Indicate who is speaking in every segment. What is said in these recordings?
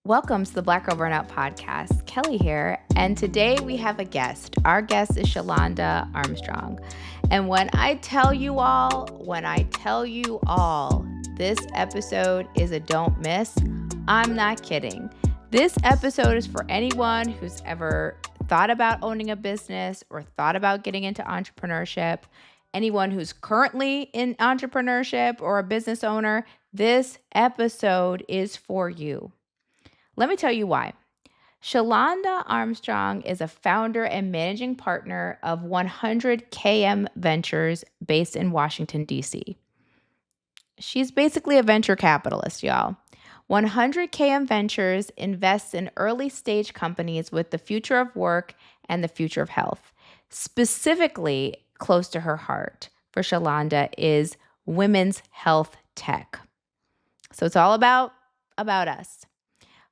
Speaker 1: Welcome to the Black Girl Burnout podcast. Kelley here, and today we have a guest. Our guest is Shalanda Armstrong. And when I tell you all, this episode is a don't miss, I'm not kidding. This episode is for anyone who's ever thought about owning a business or thought about getting into entrepreneurship, anyone who's currently in entrepreneurship or a business owner. This episode is for you. Let me tell you why. Shalanda Armstrong is a founder and managing partner of 100 KM Ventures based in Washington, D.C. She's basically a venture capitalist, y'all. 100 KM Ventures invests in early stage companies with the future of work and the future of health. Specifically, close to her heart for Shalanda is women's health tech. So it's all about us.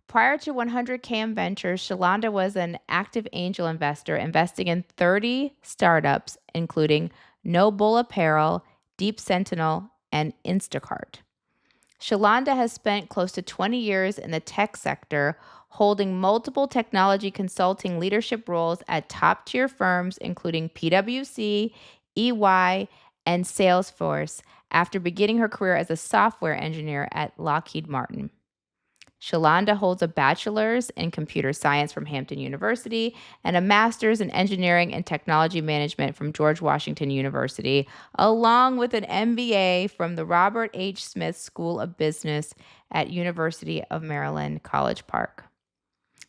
Speaker 1: Prior to 100 KM Ventures, Shalanda was an active angel investor, investing in 30 startups, including No Bull Apparel, Deep Sentinel, and Instacart. Shalanda has spent close to 20 years in the tech sector, holding multiple technology consulting leadership roles at top-tier firms, including PwC, EY, and Salesforce, after beginning her career as a software engineer at Lockheed Martin. Shalanda holds a bachelor's in computer science from Hampton University and a master's in engineering and technology management from George Washington University, along with an MBA from the Robert H. Smith School of Business at University of Maryland, College Park.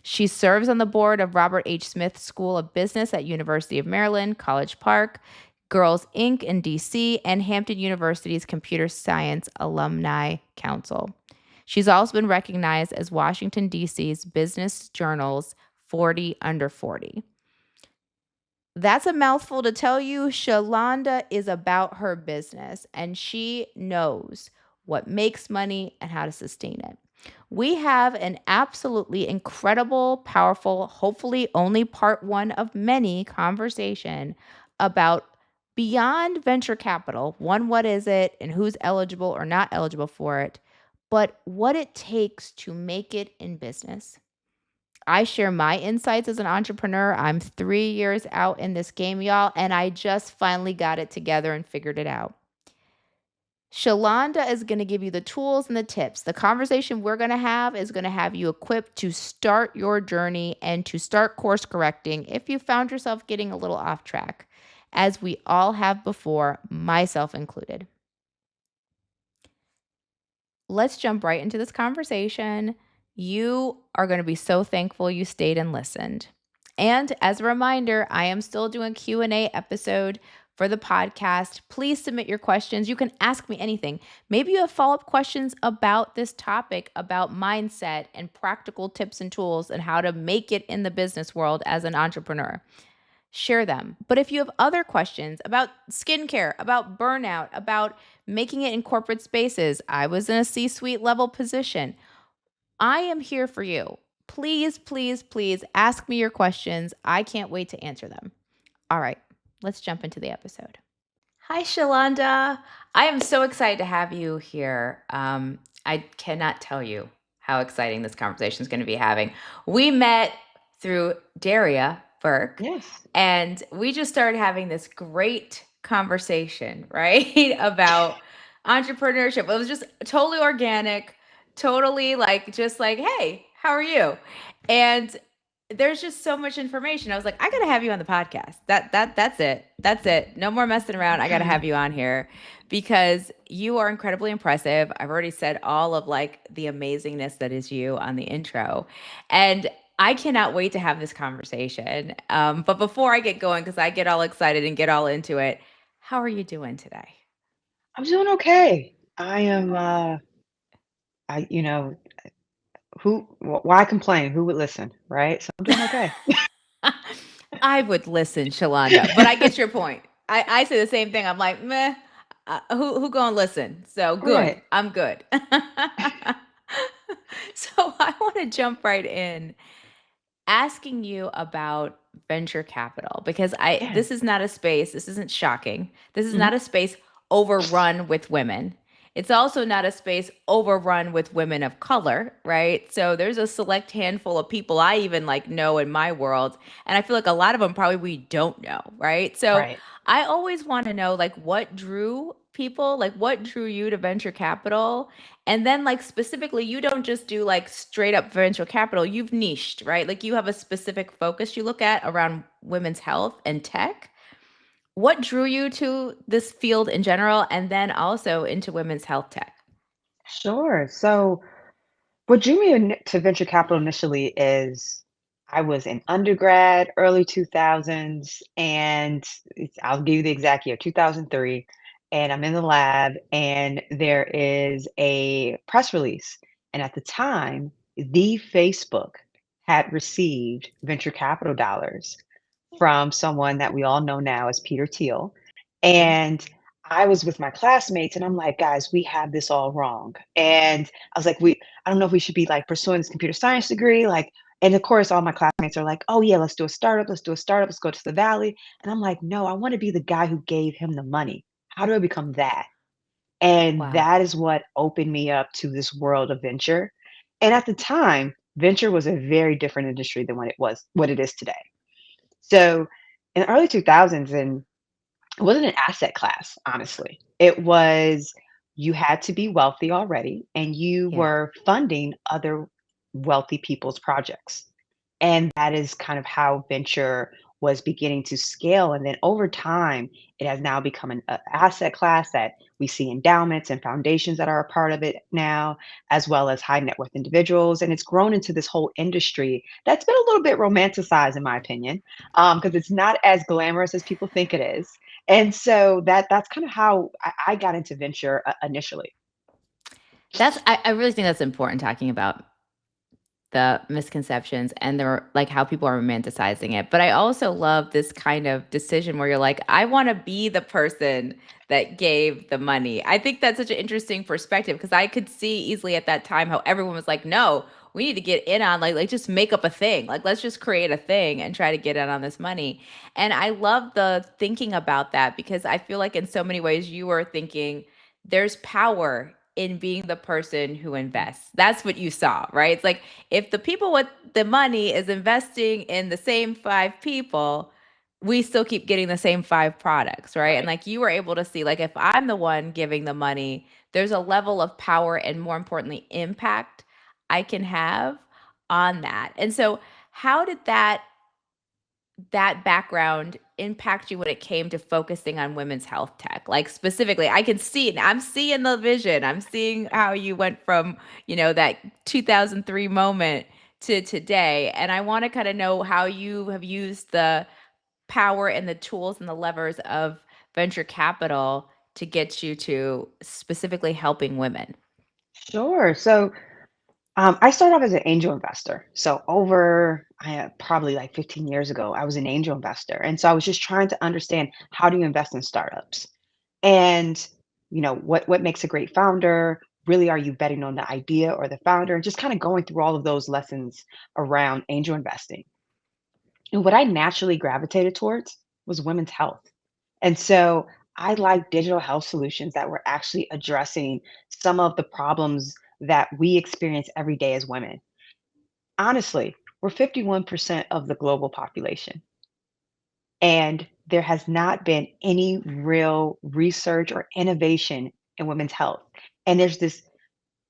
Speaker 1: She serves on the board of Robert H. Smith School of Business at University of Maryland, College Park, Girls Inc. in DC, and Hampton University's Computer Science Alumni Council. She's also been recognized as Washington, D.C.'s Business Journal's 40 Under 40. That's a mouthful to tell you. Shalanda is about her business, and she knows what makes money and how to sustain it. We have an absolutely incredible, powerful, hopefully only part one of many conversation about beyond venture capital. One, what is it and who's eligible or not eligible for it? But what it takes to make it in business. I share my insights as an entrepreneur. I'm 3 years out in this game, y'all, and I just finally got it together and figured it out. Shalanda is going to give you the tools and the tips. The conversation we're going to have is going to have you equipped to start your journey and to start course correcting if you found yourself getting a little off track, as we all have before, myself included. Let's jump right into this conversation. You are going to be so thankful you stayed and listened. And as a reminder, I am still doing Q&A episode for the podcast. Please submit your questions. You can ask me anything. Maybe you have follow-up questions about this topic, about mindset and practical tips and tools and how to make it in the business world as an entrepreneur. Share them. But if you have other questions about skincare, about burnout, about making it in corporate spaces, I was in a C-suite level position, I am here for you. Please, please, please ask me your questions. I can't wait to answer them. All right, let's jump into the episode. Hi, Shalanda. I am so excited to have you here. I cannot tell you how exciting this conversation is going to be having. We met through Daria Burke.
Speaker 2: Yes.
Speaker 1: And we just started having this great conversation, right? About entrepreneurship. It was just totally organic, totally just like, hey, how are you? And there's just so much information. I was like, I got to have you on the podcast. That's it. That's it. No more messing around. I got to have you on here because you are incredibly impressive. I've already said all of the amazingness that is you on the intro. And I cannot wait to have this conversation. But before I get going, because I get all excited and get all into it, how are you doing today?
Speaker 2: I'm doing okay. I am, why complain? Who would listen, right? So I'm doing okay.
Speaker 1: I would listen, Shalanda, but I get your point. I say the same thing. I'm like, meh, who gonna listen? So good.
Speaker 2: Right.
Speaker 1: I'm good. So I want to jump right in asking you about venture capital because
Speaker 2: Yeah.
Speaker 1: this is not a space, this isn't shocking. This is
Speaker 2: Mhm.
Speaker 1: not a space overrun with women. It's also not a space overrun with women of color, right? So there's a select handful of people I even like know in my world, and I feel like a lot of them probably we don't know, right? So
Speaker 2: Right.
Speaker 1: I always want to know like what drew people, like what drew you to venture capital? And then like specifically you don't just do like straight up venture capital, you've niched, right? Like you have a specific focus you look at around women's health and tech. What drew you to this field in general and then also into women's health tech?
Speaker 2: Sure. So, what drew me to venture capital initially is I was in undergrad, early 2000s, and I'll give you the exact year, 2003. And I'm in the lab, and there is a press release. And at the time, the Facebook had received venture capital dollars from someone that we all know now as Peter Thiel.
Speaker 1: Yeah.
Speaker 2: And I was with my classmates and I'm like, guys, we have this all wrong. And I was like, I don't know if we should be like pursuing this computer science degree. Like, and of course, all my classmates are like, oh yeah, let's do a startup. Let's do a startup. Let's go to the Valley. And I'm like, no, I want to be the guy who gave him the money. How do I become that? And
Speaker 1: Wow.
Speaker 2: that is what opened me up to this world of venture. And at the time, venture was a very different industry than what it is today. So in the early 2000s, and it wasn't an asset class, honestly. It was you had to be wealthy already, and you
Speaker 1: Yeah.
Speaker 2: were funding other wealthy people's projects. And that is kind of how venture was beginning to scale. And then over time, it has now become an asset class that we see endowments and foundations that are a part of it now, as well as high net worth individuals. And it's grown into this whole industry that's been a little bit romanticized, in my opinion, because it's not as glamorous as people think it is. And so that's kind of how I got into venture initially.
Speaker 1: I really think that's important talking about the misconceptions and the like how people are romanticizing it. But I also love this kind of decision where you're like, I want to be the person that gave the money. I think that's such an interesting perspective because I could see easily at that time how everyone was like, no, we need to get in on like just make up a thing. Like let's just create a thing and try to get in on this money. And I love the thinking about that because I feel like in so many ways you were thinking there's power in being the person who invests. That's what you saw, right? It's like if the people with the money is investing in the same five people, we still keep getting the same five products, right? And
Speaker 2: Right.
Speaker 1: like you were able to see, like, if I'm the one giving the money, there's a level of power and more importantly, impact I can have on that. And so, how did that background impact you when it came to focusing on women's health tech? Like specifically, I can see it. I'm seeing the vision. I'm seeing how you went from, that 2003 moment to today. And I want to kind of know how you have used the power and the tools and the levers of venture capital to get you to specifically helping women.
Speaker 2: Sure. So I started off as an angel investor. So over probably like 15 years ago, I was an angel investor. And so I was just trying to understand how do you invest in startups? And what makes a great founder? Really, are you betting on the idea or the founder? And just kind of going through all of those lessons around angel investing. And what I naturally gravitated towards was women's health. And so I like digital health solutions that were actually addressing some of the problems that we experience every day as women. Honestly, we're 51% of the global population, and there has not been any real research or innovation in women's health. And there's this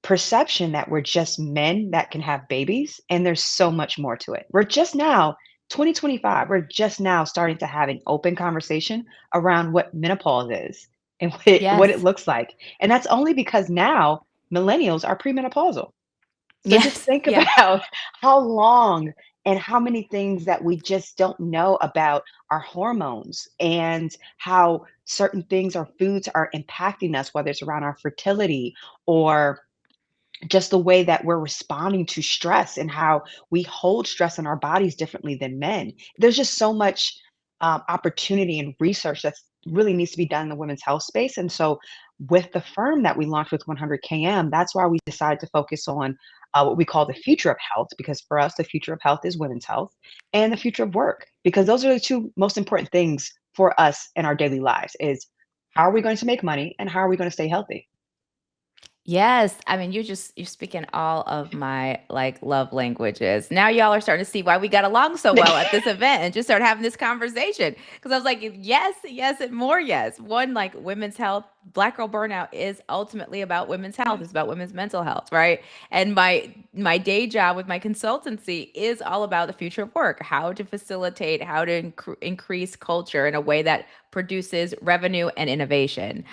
Speaker 2: perception that we're just men that can have babies, and there's so much more to it. We're just now, 2025, we're just now starting to have an open conversation around what menopause is and what it
Speaker 1: Yes.
Speaker 2: looks like. And that's only because now millennials are premenopausal. So just
Speaker 1: Yes.
Speaker 2: think
Speaker 1: Yeah.
Speaker 2: about how long and how many things that we just don't know about our hormones and how certain things or foods are impacting us, whether it's around our fertility or just the way that we're responding to stress and how we hold stress in our bodies differently than men. There's just so much opportunity and research that's really needs to be done in the women's health space. And so, with the firm that we launched with 100 km, that's why we decided to focus on what we call the future of health, because for us, the future of health is women's health and the future of work, because those are the two most important things for us in our daily lives is how are we going to make money and how are we going to stay healthy?
Speaker 1: Yes, I mean, you're speaking all of my like love languages. Now y'all are starting to see why we got along so well at this event and just start having this conversation. Because I was like, yes, yes, and more yes. One, like women's health, Black Girl Burnout is ultimately about women's health. It's about women's mental health, right? And my day job with my consultancy is all about the future of work, how to facilitate, how to increase culture in a way that produces revenue and innovation,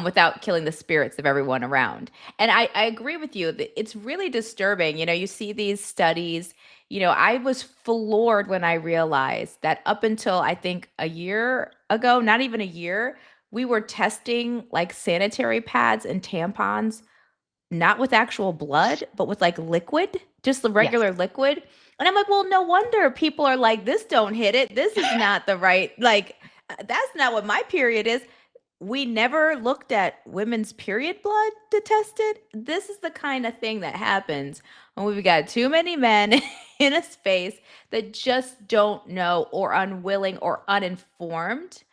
Speaker 1: without killing the spirits of everyone around. And I agree with you that it's really disturbing. You see these studies. I was floored when I realized that up until I think a year ago, not even a year, we were testing like sanitary pads and tampons, not with actual blood, but with like liquid, just the
Speaker 2: Yes.
Speaker 1: regular liquid. And I'm like, well, no wonder people are like, this don't hit it. This is not the right, like, that's not what my period is. We never looked at women's period blood to test it. This is the kind of thing that happens when we've got too many men in a space that just don't know or unwilling or uninformed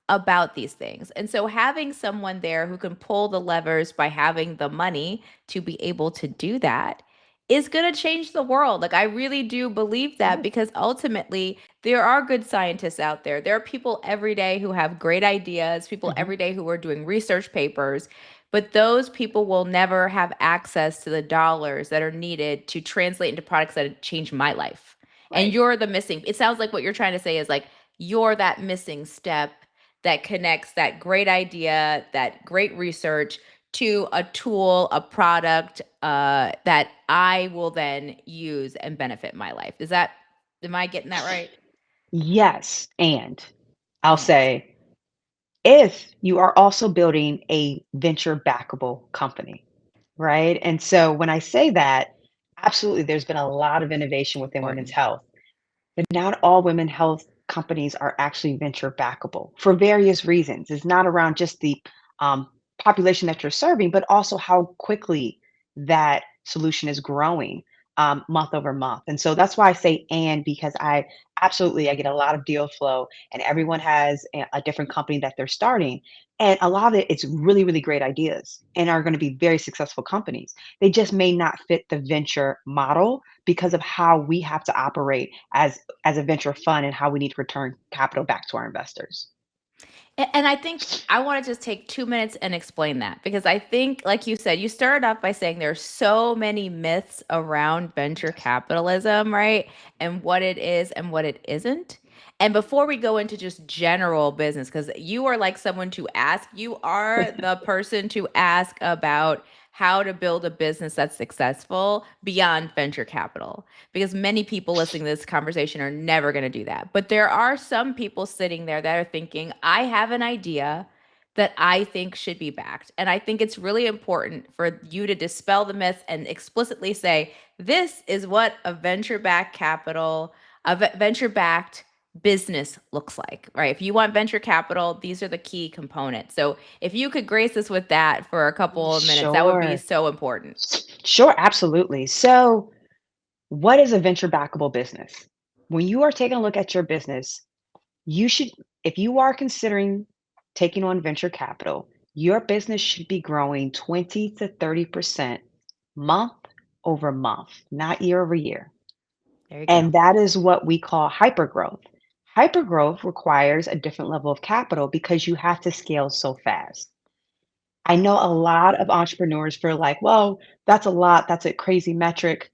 Speaker 1: about these things. And so having someone there who can pull the levers by having the money to be able to do that is going to change the world. Like, I really do believe that,
Speaker 2: Yes.
Speaker 1: because ultimately there are good scientists out there. There are people every day who have great ideas, people
Speaker 2: Mhm.
Speaker 1: every day who are doing research papers, but those people will never have access to the dollars that are needed to translate into products that change my life. And
Speaker 2: Right.
Speaker 1: you're the missing. It sounds like what you're trying to say is like you're that missing step that connects that great idea, that great research to a tool, a product, that I will then use and benefit my life. Am I getting that right?
Speaker 2: Yes, and I'll
Speaker 1: And
Speaker 2: say, if you are also building a venture backable company, right? And so when I say that, absolutely, there's been a lot of innovation within women's
Speaker 1: important.
Speaker 2: health. But not all women health companies are actually venture backable for various reasons. It's not around just the um, population that you're serving, but also how quickly that solution is growing month over month. And so that's why I say and, because I get a lot of deal flow, and everyone has a different company that they're starting. And a lot of it's really, really great ideas and are going to be very successful companies. They just may not fit the venture model because of how we have to operate as a venture fund and how we need to return capital back to our investors.
Speaker 1: And I think I want to just take 2 minutes and explain that, because I think, like you said, you started off by saying there's so many myths around venture
Speaker 2: Yes.
Speaker 1: capitalism, right? And what it is and what it isn't. And before we go into just general business, because you are like someone to ask, you are the person to ask about how to build a business that's successful beyond venture capital, because many people listening to this conversation are never going to do that. But there are some people sitting there that are thinking, I have an idea that I think should be backed. And I think it's really important for you to dispel the myth and explicitly say, this is what a venture backed business looks like, right? If you want venture capital, these are the key components. So if you could grace us with that for a couple of minutes, that would be
Speaker 2: Sure.
Speaker 1: so important.
Speaker 2: Sure, absolutely. So, what is a venture backable business? When you are taking a look at your business, you should, if you are considering taking on venture capital, your business should be growing 20 to 30% month over month, not year over year.
Speaker 1: There you
Speaker 2: And
Speaker 1: go.
Speaker 2: that is what we call hypergrowth. Hypergrowth requires a different level of capital because you have to scale so fast. I know a lot of entrepreneurs feel like, well, that's a lot, that's a crazy metric.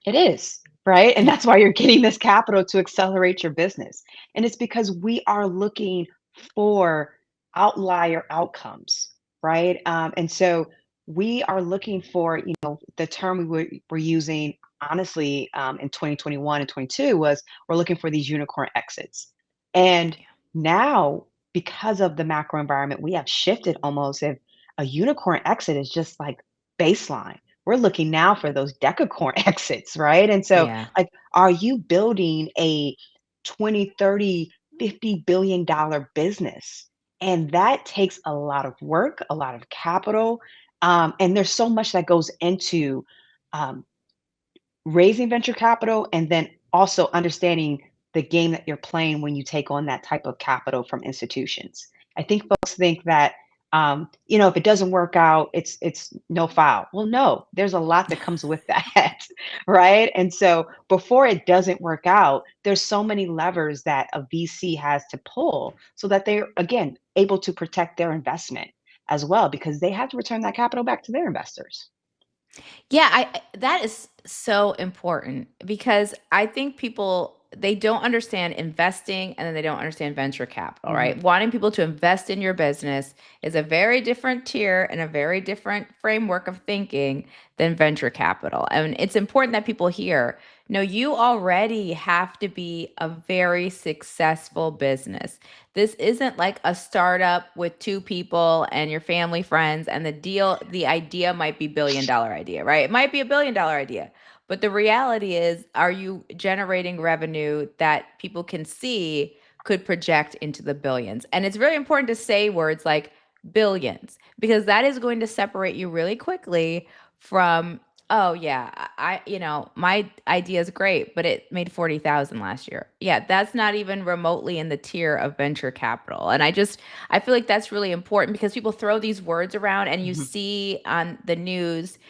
Speaker 2: It is, right? And that's why you're getting this capital to accelerate your business. And it's because we are looking for outlier outcomes, right? And so we are looking for, the term we're using honestly in 2021 and 22 was we're looking for these unicorn exits. And now, because of the macro environment, we have shifted almost if a unicorn exit is just like baseline. We're looking now for those decacorn exits, right? And so,
Speaker 1: Yeah.
Speaker 2: like, are you building a 20, 30, $50 billion business? And that takes a lot of work, a lot of capital. And there's so much that goes into um, raising venture capital and then also understanding the game that you're playing when you take on that type of capital from institutions. I think folks think that If it doesn't work out, it's no foul. Well, no, there's a lot that comes with that, right? And so before it doesn't work out, there's so many levers that a VC has to pull so that they're again able to protect their investment as well because they have to return that capital back to their investors.
Speaker 1: Yeah, that is so important because I think people they don't understand investing and then they don't understand venture capital, right?
Speaker 2: Mhm.
Speaker 1: Wanting people to invest in your business is a very different tier and a very different framework of thinking than venture capital. And it's important that people hear, no, you already have to be a very successful business. This isn't like a startup with two people and your family friends and the idea might be $1 billion idea, right? It might be $1 billion idea. But the reality is, are you generating revenue that people can see could project into the billions? And it's very important to say words like billions because that is going to separate you really quickly from, oh yeah, my idea is great, but it made 40,000 last year. Yeah, that's not even remotely in the tier of venture capital. And I feel like that's really important because people throw these words around and you
Speaker 2: Mhm.
Speaker 1: see on the news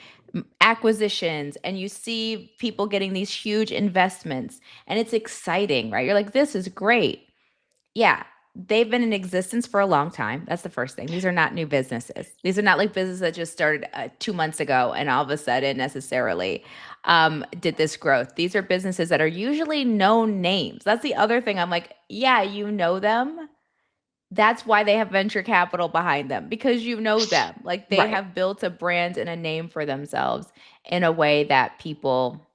Speaker 1: acquisitions and you see people getting these huge investments and it's exciting, right? You're like, this is great. Yeah, they've been in existence for a long time. That's the first thing. These are not new businesses. These are not like businesses that just started 2 months ago and all of a sudden necessarily did this growth. These are businesses that are usually known names. That's the other thing. I'm like, yeah, you know them. That's why they have venture capital behind them because you know them. Like they
Speaker 2: Right.
Speaker 1: have built a brand and a name for themselves in a way that people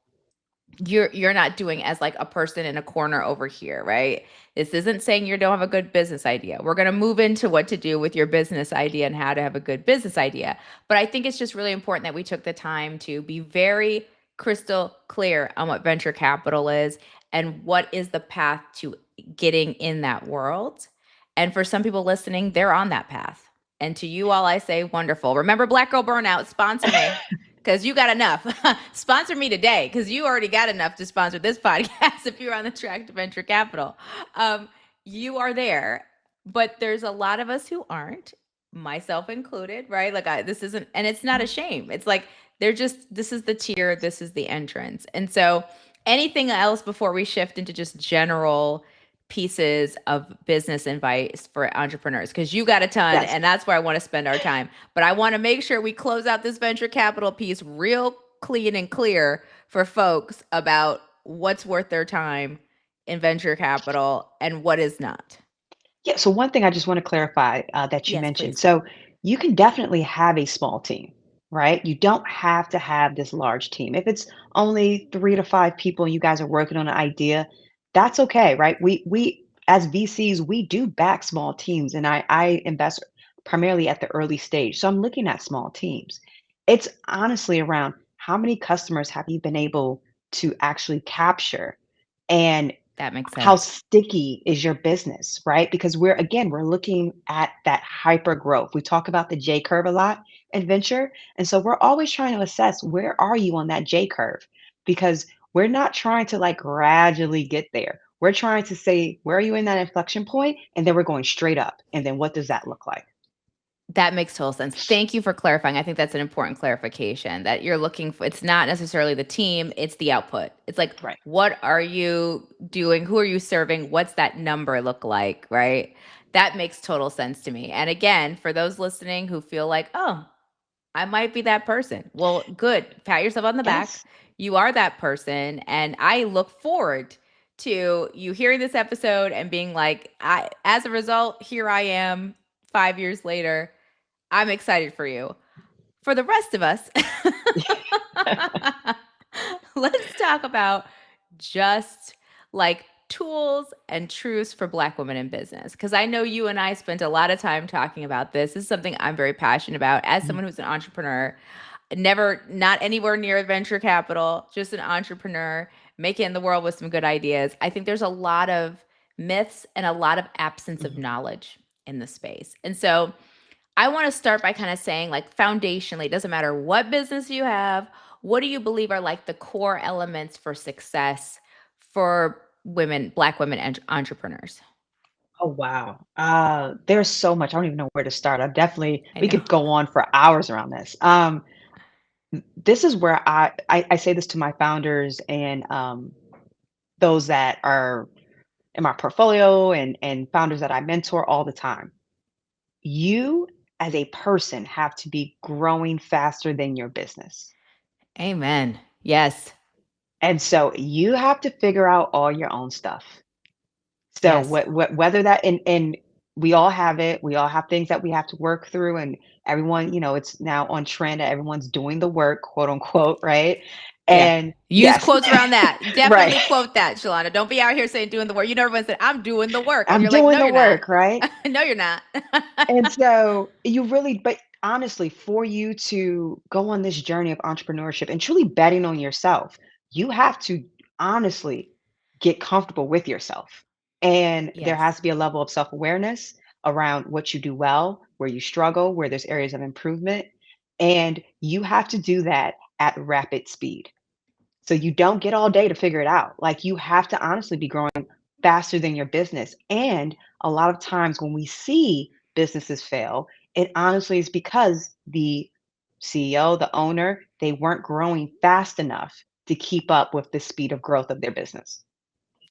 Speaker 1: you're not doing as like a person in a corner over here, right? This isn't saying you don't have a good business idea. We're going to move into what to do with your business idea and how to have a good business idea. But I think it's just really important that we took the time to be very crystal clear on what venture capital is and what is the path to getting in that world. And for some people listening, they're on that path. And to you all, I say, wonderful. Remember Black Girl Burnout, sponsor me because you got enough. Sponsor me today because you already got enough to sponsor this podcast if you're on the track to venture capital. Um, you are there, but there's a lot of us who aren't, myself included, right? Like, this isn't, and it's not a shame. It's like, this is the tier, this is the entrance. And so, anything else before we shift into just general pieces of business advice for entrepreneurs because you got a ton
Speaker 2: Yes.
Speaker 1: and that's where I want to spend our time. But I want to make sure we close out this venture capital piece real clean and clear for folks about what's worth their time in venture capital and what is not.
Speaker 2: Yeah, so one thing I just want to clarify that you
Speaker 1: Yes,
Speaker 2: mentioned.
Speaker 1: please.
Speaker 2: So you can definitely have a small team, right? You don't have to have this large team. If it's only 3 to 5 people and you guys are working on an idea, that's okay, right? We as VCs, we do back small teams, and I invest primarily at the early stage. So I'm looking at small teams. It's honestly around how many customers have you been able to actually capture, and
Speaker 1: That makes
Speaker 2: how
Speaker 1: sense.
Speaker 2: sticky is your business, right? Because we're looking at that hyper growth. We talk about the J curve a lot in venture. And so we're always trying to assess where are you on that J curve? Because we're not trying to like gradually get there. We're trying to say, where are you in that inflection point? And then we're going straight up. And then what does that look like?
Speaker 1: That makes total sense. Thank you for clarifying. I think that's an important clarification that you're looking for. It's not necessarily the team, it's the output. It's like,
Speaker 2: Right.
Speaker 1: what are you doing? Who are you serving? What's that number look like? Right. That makes total sense to me. And again, for those listening who feel like, oh, I might be that person. Well, good. Pat yourself on the back.
Speaker 2: Yes.
Speaker 1: You are that person. And I look forward to you hearing this episode and being like, as a result, here I am 5 years later. I'm excited for you. For the rest of us, let's talk about just like tools and truths for Black women in business. Because I know you and I spent a lot of time talking about this. This is something I'm very passionate about as
Speaker 2: Mhm.
Speaker 1: someone who's an entrepreneur, never, not anywhere near venture capital, just an entrepreneur making the world with some good ideas. I think there's a lot of myths and a lot of absence of
Speaker 2: Mhm.
Speaker 1: knowledge in the space. And so, I want to start by kind of saying, like, foundationally, it doesn't matter what business you have, what do you believe are like the core elements for success for women, Black women entrepreneurs?
Speaker 2: Oh, wow. There's so much. I don't even know where to start.
Speaker 1: I
Speaker 2: We
Speaker 1: know.
Speaker 2: could go on for hours around this. This is where I say this to my founders and those that are in my portfolio and founders that I mentor all the time. You as a person have to be growing faster than your business.
Speaker 1: Amen. Yes.
Speaker 2: And so you have to figure out all your own stuff. So
Speaker 1: Yes.
Speaker 2: whether that and we all have it. We all have things that we have to work through, and everyone, it's now on trend that everyone's doing the work, quote unquote, right?
Speaker 1: Yeah.
Speaker 2: And
Speaker 1: Use
Speaker 2: yes,
Speaker 1: quotes around that.
Speaker 2: right.
Speaker 1: Definitely quote that, Shalanda. Don't be out here saying doing the work. You know, everyone said, I'm doing the work. And
Speaker 2: I'm
Speaker 1: you're like,
Speaker 2: doing
Speaker 1: no,
Speaker 2: the
Speaker 1: you're not.
Speaker 2: work, right?
Speaker 1: No, you're not.
Speaker 2: And so but honestly, for you to go on this journey of entrepreneurship and truly betting on yourself, you have to honestly get comfortable with yourself. And there
Speaker 1: Yes.
Speaker 2: has to be a level of self awareness around what you do well, where you struggle, where there's areas of improvement. And you have to do that at rapid speed. So you don't get all day to figure it out. Like you have to honestly be growing faster than your business. And a lot of times when we see businesses fail, it honestly is because the CEO, the owner, they weren't growing fast enough to keep up with the speed of growth of their business.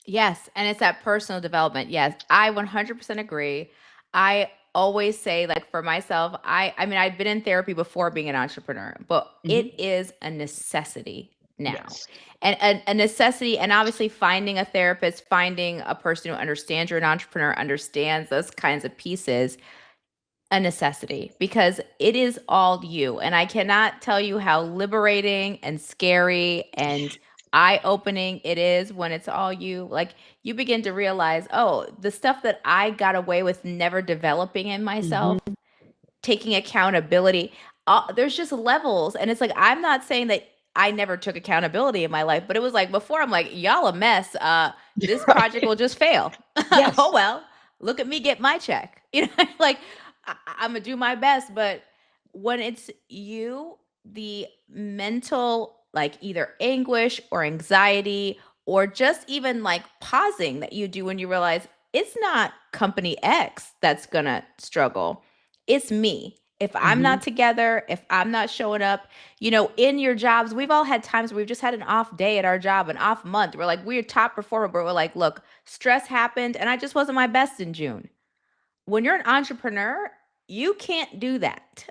Speaker 1: Yes, and it's that personal development. Yes, I 100% agree. I always say like for myself, I mean I've been in therapy before being an entrepreneur, but it
Speaker 2: Mhm.
Speaker 1: is a necessity now.
Speaker 2: Yes.
Speaker 1: And a necessity, and obviously finding a therapist, finding a person who understands you're an entrepreneur, understands those kinds of pieces, a necessity because it is all you. And I cannot tell you how liberating and scary and eye opening it is when it's all you. Like you begin to realize, oh, the stuff that I got away with never developing in myself,
Speaker 2: Mhm.
Speaker 1: taking accountability. There's just levels. And it's like, I'm not saying that I never took accountability in my life, but it was like before I'm like, y'all a mess. This project
Speaker 2: Right.
Speaker 1: will just fail. Oh,
Speaker 2: Yes.
Speaker 1: well, look at me get my check. Like I'm going to do my best. But when it's you, the mental, like either anguish or anxiety, or just even like pausing that you do when you realize it's not company X that's going to struggle, it's me. If I'm not
Speaker 2: Mhm.
Speaker 1: together, if I'm not showing up, in your jobs, we've all had times where we've just had an off day at our job, an off month. We're like, we're top performer, but we're like, look, stress happened and I just wasn't my best in June. When you're an entrepreneur, you can't do that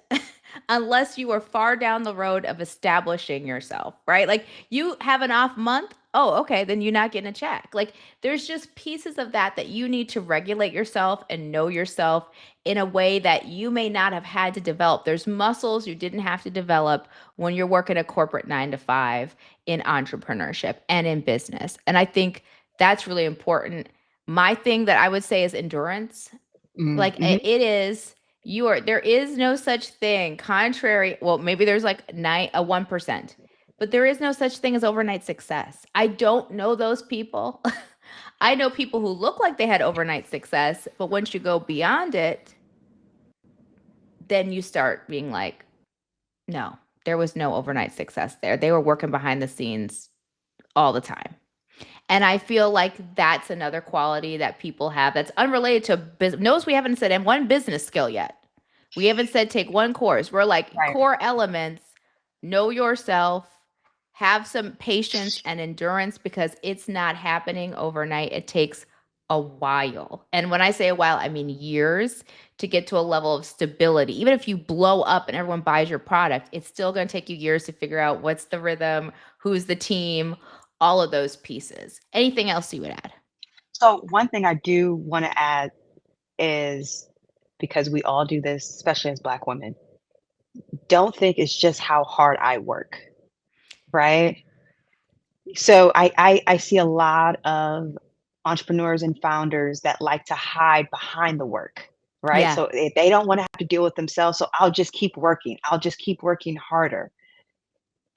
Speaker 1: unless you are far down the road of establishing yourself, right? Like you have an off month. Oh, okay, then you're not getting a check. Like there's just pieces of that you need to regulate yourself and know yourself in a way that you may not have had to develop. There's muscles you didn't have to develop when you're working a corporate 9 to 5 in entrepreneurship and in business. And I think that's really important. My thing that I would say is endurance. Like
Speaker 2: Mhm.
Speaker 1: it is, there is no such thing contrary, well maybe there's like 1%, but there is no such thing as overnight success. I don't know those people. I know people who look like they had overnight success, but once you go beyond it, then you start being like, no, there was no overnight success there. They were working behind the scenes all the time. And I feel like that's another quality that people have that's unrelated to business. Notice we haven't said and one business skill yet. We haven't said take one course. We're like
Speaker 2: Right.
Speaker 1: core elements, know yourself, have some patience and endurance because it's not happening overnight. It takes a while. And when I say a while, I mean years to get to a level of stability. Even if you blow up and everyone buys your product, it's still going to take you years to figure out what's the rhythm, who's the team, all of those pieces. Anything else you would add?
Speaker 2: So one thing I do want to add is because we all do this, especially as Black women, don't think it's just how hard I work, right? So I see a lot of entrepreneurs and founders that like to hide behind the work, right?
Speaker 1: Yeah.
Speaker 2: So if they don't want to have to deal with themselves, so I'll just keep working. I'll just keep working harder.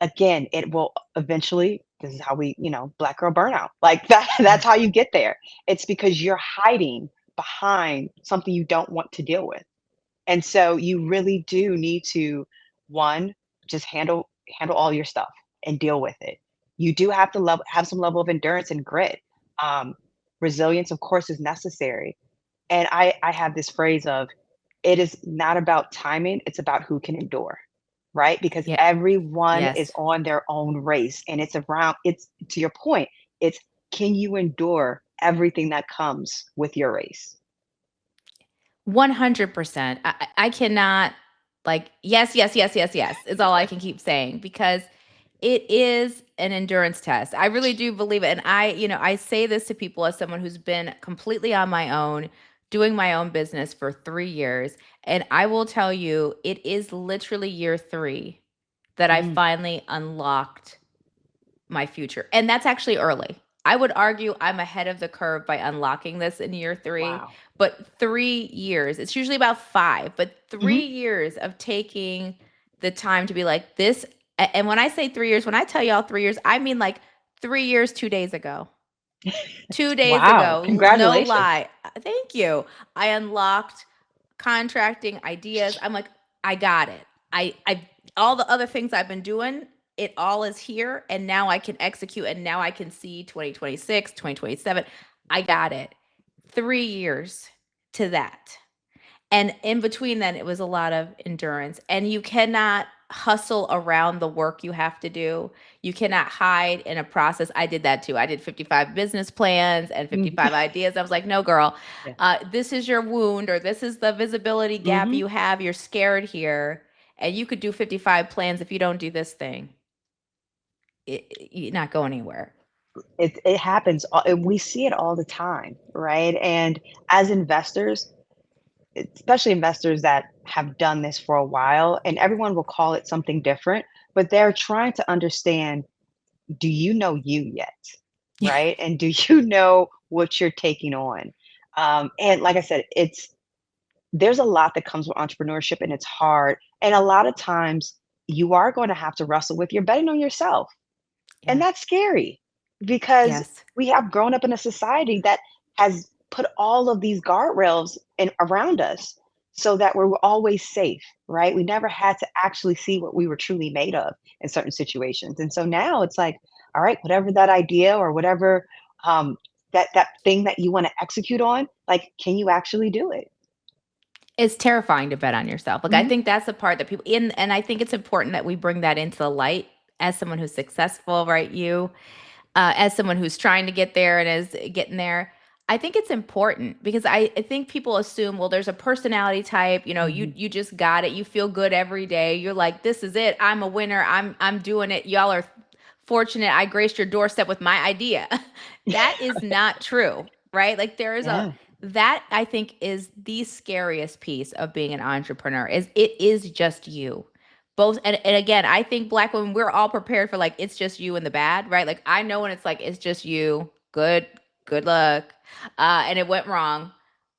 Speaker 2: Again, it will eventually, this is how we, black girl burnout. Like that,
Speaker 1: Yeah.
Speaker 2: that's how you get there. It's because you're hiding behind something you don't want to deal with. And so you really do need to, one, just handle all your stuff and deal with it. You do have to have some level of endurance and grit. Um, Resilience, of course, is necessary. And I have this phrase of, it is not about timing, it's about who can endure, right? Because
Speaker 1: Yeah.
Speaker 2: everyone is
Speaker 1: Yes.
Speaker 2: on their own race, and it's to your point, it's, can you endure everything that comes with your race?
Speaker 1: 100%. I cannot, like, yes, yes, yes, yes, yes is all I can keep saying, because it is an endurance test. I really do believe it. And I say this to people as someone who's been completely on my own, doing my own business for 3 years. And I will tell you, it is literally year three that I
Speaker 2: Mm,
Speaker 1: finally unlocked my future. And that's actually early. I would argue I'm ahead of the curve by unlocking this in year three,
Speaker 2: wow.
Speaker 1: but 3 years, it's usually about five, but
Speaker 2: Mhm.
Speaker 1: 3 years of taking the time to be like this. And when I say 3 years, when I tell y'all 3 years, I mean like 3 years, 2 days ago. 2 days
Speaker 2: Wow,
Speaker 1: ago, no
Speaker 2: congratulations.
Speaker 1: lie. Thank you. I unlocked contracting ideas. I'm like, I got it. I all the other things I've been doing, it all is here, and now I can execute, and now I can see 2026, 2027. I got it. 3 years to that. And in between then, it was a lot of endurance. And you cannot hustle around the work you have to do. You cannot hide in a process. I did that too. I did 55 business plans and
Speaker 2: Mm,
Speaker 1: 55 ideas. I was like, no, girl,
Speaker 2: yeah.
Speaker 1: this is your wound, or this is the visibility gap
Speaker 2: Mhm.
Speaker 1: you have. You're scared here. And you could do 55 plans. If you don't do this thing, you're not going anywhere.
Speaker 2: It happens, and we see it all the time, right? And as investors, especially investors that have done this for a while, and everyone will call it something different, but they're trying to understand, do you know you yet? Right? And do you know what you're taking on? And like I said, there's a lot that comes with entrepreneurship, and it's hard. And a lot of times you are going to have to wrestle with, you're betting on yourself. And
Speaker 1: Yeah.
Speaker 2: that's scary because
Speaker 1: Yes.
Speaker 2: we have grown up in a society that has put all of these guardrails in around us so that we're always safe, right? We never had to actually see what we were truly made of in certain situations. And so now it's like, all right, whatever that idea or whatever that thing that you want to execute on, like, can you actually do it?
Speaker 1: It's terrifying to bet on yourself. Like, I
Speaker 2: Hmm.
Speaker 1: think that's the part that people in, and I think it's important that we bring that into the light as someone who's successful, right? As someone who's trying to get there and is getting there. I think it's important because I think people assume, well, there's a personality type,
Speaker 2: Hmm.
Speaker 1: you just got it. You feel good every day. You're like, this is it. I'm a winner. I'm doing it. Y'all are fortunate I graced your doorstep with my idea. That is not true, right? Like there is a
Speaker 2: Yeah.
Speaker 1: that I think is the scariest piece of being an entrepreneur is it is just you. Both and again, I think Black women, we're all prepared for like it's just you and the bad, right? Like I know when it's like it's just you, good luck. And it went wrong.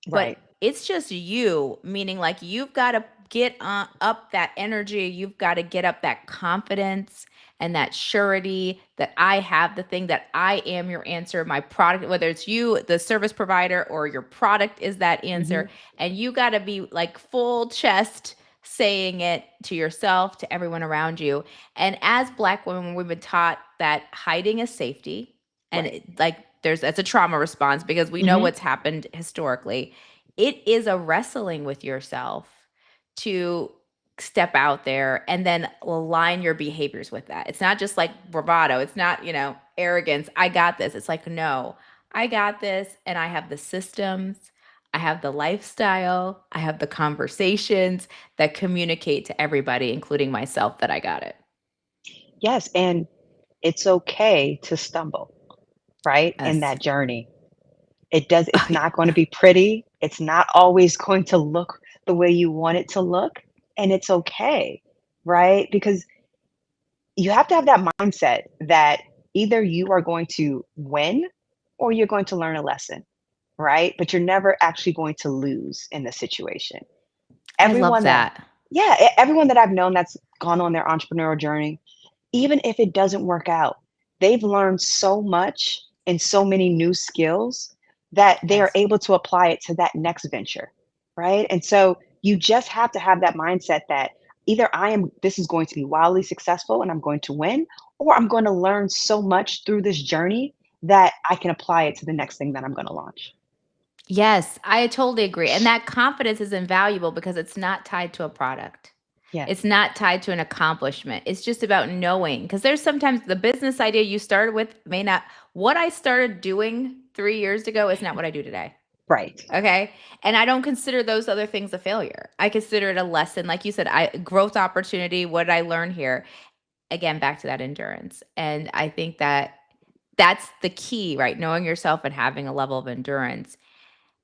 Speaker 1: But
Speaker 2: Right.
Speaker 1: it's just you, meaning like you've got to get up that energy, you've got to get up that confidence and that surety that I have the thing, that I am your answer, my product, whether it's you, the service provider, or your product is that
Speaker 2: Hmm.
Speaker 1: answer. And you got to be like full chest saying it to yourself, to everyone around you. And as Black women, we've been taught that hiding is safety. And
Speaker 2: Right.
Speaker 1: like that's a trauma response because we know
Speaker 2: Hmm.
Speaker 1: what's happened historically. It is a wrestling with yourself to step out there and then align your behaviors with that. It's not just like bravado. It's not, arrogance. I got this. It's like, no, I got this and I have the systems, I have the lifestyle, I have the conversations that communicate to everybody, including myself, that I got it.
Speaker 2: Yes. And it's okay to stumble, right? In
Speaker 1: Yes.
Speaker 2: that journey. It's not going to be pretty. It's not always going to look the way you want it to look, and it's okay, right? Because you have to have that mindset that either you are going to win or you're going to learn a lesson, right? But you're never actually going to lose in the situation.
Speaker 1: I love
Speaker 2: Everyone that
Speaker 1: that.
Speaker 2: Yeah, everyone that I've known that's gone on their entrepreneurial journey, even if it doesn't work out, they've learned so much and so many new skills that they are
Speaker 1: Yes.
Speaker 2: able to apply it to that next venture, right? And so you just have to have that mindset that either this is going to be wildly successful and I'm going to win, or I'm going to learn so much through this journey that I can apply it to the next thing that I'm going to launch.
Speaker 1: Yes, I totally agree. And that confidence is invaluable because it's not tied to a product. It's
Speaker 2: Yes.
Speaker 1: not tied to an accomplishment. It's just about knowing. Because there's sometimes the business idea you started with may not, what I started doing 3 years ago is not what I do today.
Speaker 2: Right.
Speaker 1: Okay. And I don't consider those other things a failure. I consider it a lesson. Like you said, growth opportunity. What did I learn here? Again, back to that endurance. And I think that that's the key, right? Knowing yourself and having a level of endurance.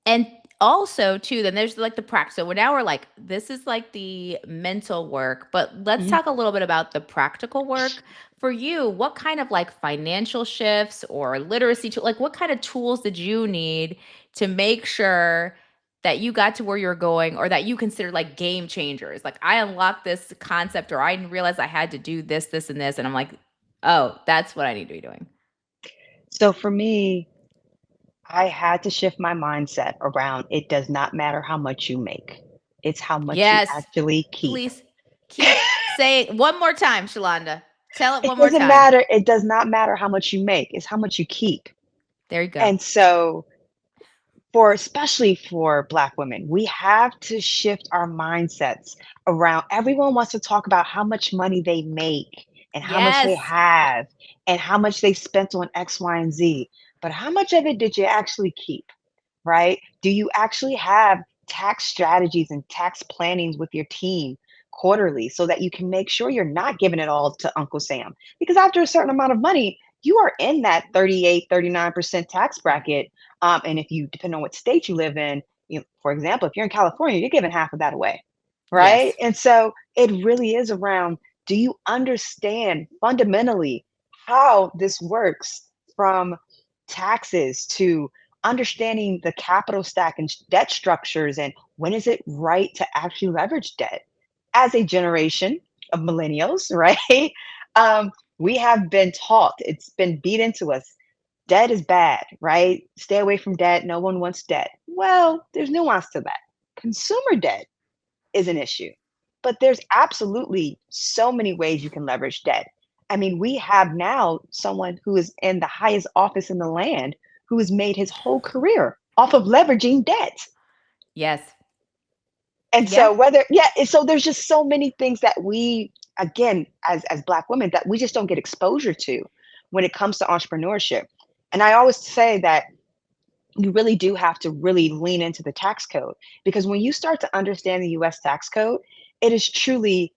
Speaker 1: And also, too, then there's like the practice. So now we're like, this is like the mental work, but let's
Speaker 2: Mhm.
Speaker 1: talk a little bit about the practical work. For you, what kind of like financial shifts or literacy to like what kind of tools did you need to make sure that you got to where you're going or that you consider like game changers? Like I unlocked this concept or I didn't realize I had to do this, this, and this. And I'm like, oh, that's what I need to be doing.
Speaker 2: So for me, I had to shift my mindset around it does not matter how much you make. It's how much you
Speaker 1: Yes.
Speaker 2: actually keep.
Speaker 1: Please keep say it one more time, Shalanda. Tell it
Speaker 2: It
Speaker 1: one more
Speaker 2: doesn't
Speaker 1: time.
Speaker 2: matter. It does not matter how much you make. It's how much you keep.
Speaker 1: There you go.
Speaker 2: And so for especially for Black women, we have to shift our mindsets around everyone wants to talk about how much money they make and how much they
Speaker 1: Yes.
Speaker 2: have and how much they spent on X, Y, and Z. But how much of it did you actually keep? Right? Do you actually have tax strategies and tax plannings with your team quarterly so that you can make sure you're not giving it all to Uncle Sam? Because after a certain amount of money, you are in that 38, 39% tax bracket. And if you, depend on what state you live in, for example, if you're in California, you're giving half of that away. Right.
Speaker 1: Yes.
Speaker 2: And so it really is around, do you understand fundamentally how this works from taxes to understanding the capital stack and debt structures and when is it right to actually leverage debt as a generation of millennials, right? We have been taught, it's been beat into us, debt is bad, right? Stay away from debt, no one wants debt. Well, there's nuance to that. Consumer debt is an issue, but there's absolutely so many ways you can leverage debt. I mean, we have now someone who is in the highest office in the land who has made his whole career off of leveraging debt.
Speaker 1: Yes.
Speaker 2: And
Speaker 1: Yeah.
Speaker 2: so so there's just so many things that we, again, as Black women, that we just don't get exposure to when it comes to entrepreneurship. And I always say that you really do have to really lean into the tax code, because when you start to understand the US tax code, it is truly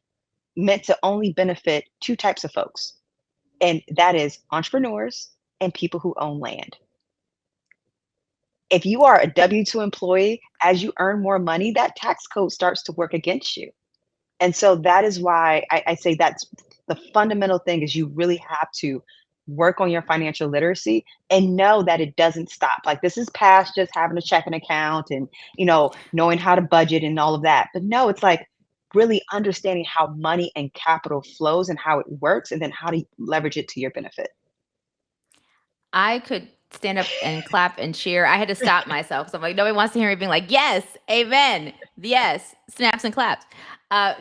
Speaker 2: meant to only benefit two types of folks, and that is entrepreneurs and people who own land. If you are a W-2 employee, as you earn more money, that tax code starts to work against you. And so that is why I say that's the fundamental thing, is you really have to work on your financial literacy and know that it doesn't stop. Like, this is past just having a checking account and, knowing how to budget and all of that. But no, it's like really understanding how money and capital flows and how it works, and then how to leverage it to your benefit.
Speaker 1: I could stand up and clap and cheer. I had to stop myself because I'm like, nobody wants to hear me being like, yes, amen, yes, snaps and claps.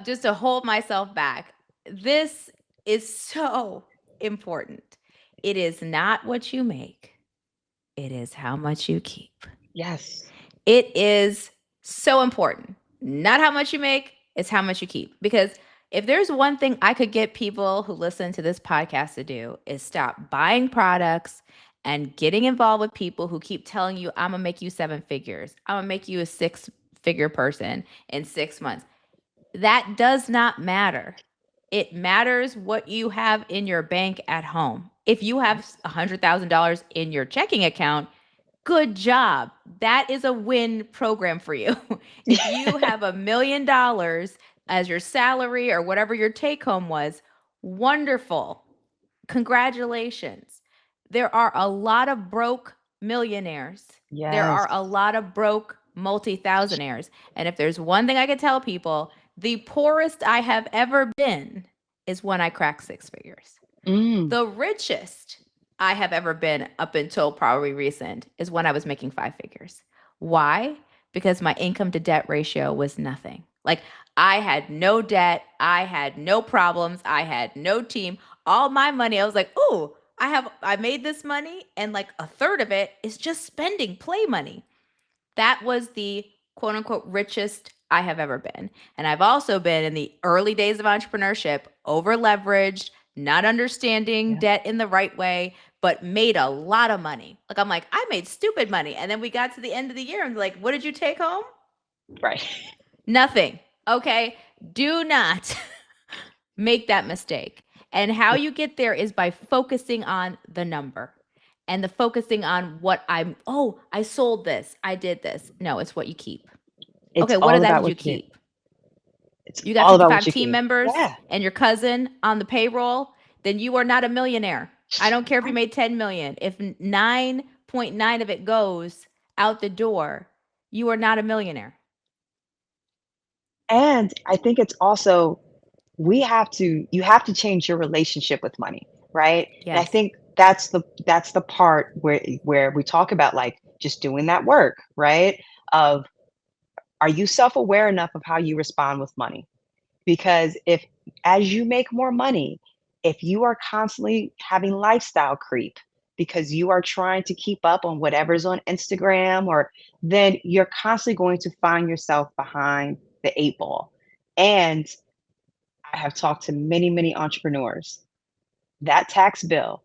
Speaker 1: Just to hold myself back. This is so important. It is not what you make, it is how much you keep.
Speaker 2: Yes.
Speaker 1: It is so important. Not how much you make, it's how much you keep. Because if there's one thing I could get people who listen to this podcast to do is stop buying products and getting involved with people who keep telling you, I'm gonna make you 7 figures. I'm gonna make you a 6 figure person in 6 months. That does not matter. It matters what you have in your bank at home. If you have $100,000 in your checking account, good job. That is a win program for you. If you have $1 million as your salary or whatever your take home was, wonderful. Congratulations. There are a lot of broke millionaires. There
Speaker 2: Yes.
Speaker 1: are a lot of broke multi-thousandaires. And if there's one thing I could tell people, the poorest I have ever been is when I cracked 6 figures.
Speaker 2: Mm.
Speaker 1: The richest I have ever been up until probably recent is when I was making 5 figures. Why? Because my income to debt ratio was nothing. Like I had no debt, I had no problems, I had no team. All my money, I was like, "Oh, I made this money and like a third of it is just spending play money." That was the quote unquote richest I have ever been. And I've also been in the early days of entrepreneurship, over leveraged, not understanding
Speaker 2: Yeah.
Speaker 1: debt in the right way, but made a lot of money. Like, I'm like, I made stupid money. And then we got to the end of the year and like, what did you take home?
Speaker 2: Right.
Speaker 1: Nothing. Okay. Do not make that mistake. And how
Speaker 2: Yeah.
Speaker 1: you get there is by focusing on the number and the focusing on what I sold this, I did this. No, it's what you keep.
Speaker 2: It's
Speaker 1: Okay, what of
Speaker 2: all
Speaker 1: that
Speaker 2: about
Speaker 1: did you
Speaker 2: what you do.
Speaker 1: keep?
Speaker 2: It's
Speaker 1: You got
Speaker 2: all about what
Speaker 1: 55
Speaker 2: you
Speaker 1: team
Speaker 2: keep.
Speaker 1: members
Speaker 2: Yeah.
Speaker 1: and your cousin on the payroll, then you are not a millionaire. I don't care if you
Speaker 2: Right.
Speaker 1: made 10 million. If 9.9 of it goes out the door, you are not a millionaire.
Speaker 2: And I think it's also you have to change your relationship with money, right? And I
Speaker 1: Yes.
Speaker 2: think that's the part where we talk about like just doing that work, right? Of are you self-aware enough of how you respond with money? Because if as you make more money, if you are constantly having lifestyle creep because you are trying to keep up on whatever's on Instagram or then you're constantly going to find yourself behind the eight ball. And I have talked to many, many entrepreneurs. That tax bill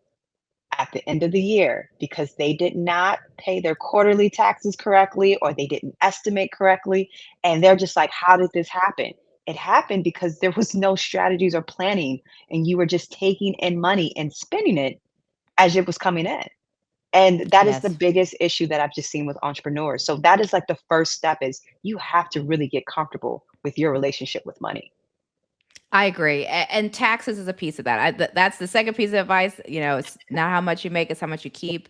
Speaker 2: at the end of the year, because they did not pay their quarterly taxes correctly or they didn't estimate correctly, and they're just like, "How did this happen?" It happened because there was no strategies or planning, and you were just taking in money and spending it as it was coming in. And that is the
Speaker 1: Yes.
Speaker 2: biggest issue that I've just seen with entrepreneurs. So that is like the first step is you have to really get comfortable with your relationship with money.
Speaker 1: I agree. And taxes is a piece of that. That's the second piece of advice. It's not how much you make, it's how much you keep.